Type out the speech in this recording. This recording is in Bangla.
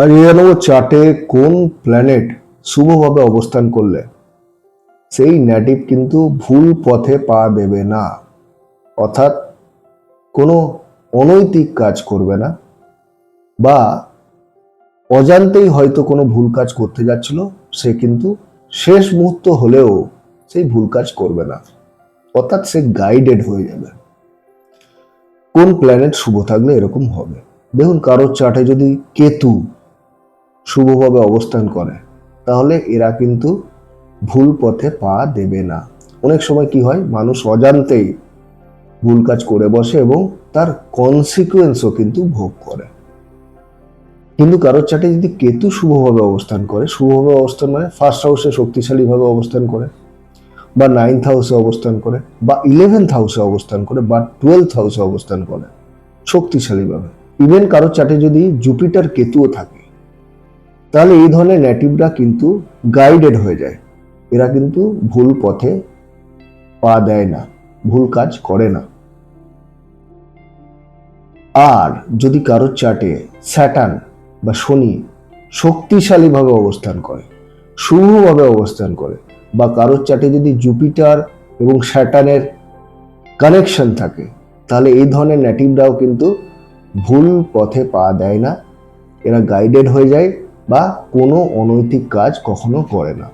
আর চার্টে কোন প্ল্যানেট শুভভাবে অবস্থান করলে সেই নেটিভ কিন্তু ভুল পথে পা দেবে না, অর্থাৎ কোনো অনৈতিক কাজ করবে না, বা অজান্তেই হয়তো কোনো ভুল কাজ করতে যাচ্ছিল, সে কিন্তু শেষ মুহূর্ত হলেও সেই ভুল কাজ করবে না, অর্থাৎ সে গাইডেড হয়ে যাবে। কোন প্ল্যানেট শুভ থাকলে এরকম হবে? দেখুন, কারোর চার্টে যদি কেতু শুভভাবে অবস্থান করে তাহলে এরা কিন্তু ভুল পথে পা দেবে না। অনেক সময় কি হয়, মানুষ অজান্তেই ভুল কাজ করে বসে এবং তার কনসিকুয়েন্সও কিন্তু ভোগ করে। কিন্তু কারোর চার্টে যদি কেতু শুভভাবে অবস্থান করে, শুভভাবে অবস্থান মানে ফার্স্ট হাউসে শক্তিশালীভাবে অবস্থান করে, বা 9th হাউসে অবস্থান করে, বা 11th হাউসে অবস্থান করে, বা 12th হাউসে অবস্থান করে শক্তিশালীভাবে, ইভেন কারোর চার্টে যদি জুপিটার কেতুও থাকে, তাহলে এই ধরনের নেটিভরা কিন্তু গাইডেড হয়ে যায়। এরা কিন্তু ভুল পথে পা দেয় না, ভুল কাজ করে না। আর যদি কারোর চার্টে স্যাটার্ন বা শনি শক্তিশালীভাবে অবস্থান করে, শুভভাবে অবস্থান করে, বা কারোর চার্টে যদি জুপিটার এবং স্যাটার্নের কানেকশন থাকে, তাহলে এই ধরনের নেটিভরাও কিন্তু ভুল পথে পা দেয় না। এরা গাইডেড হয়ে যায় বা কোনো অনৈতিক কাজ কখনো করে না।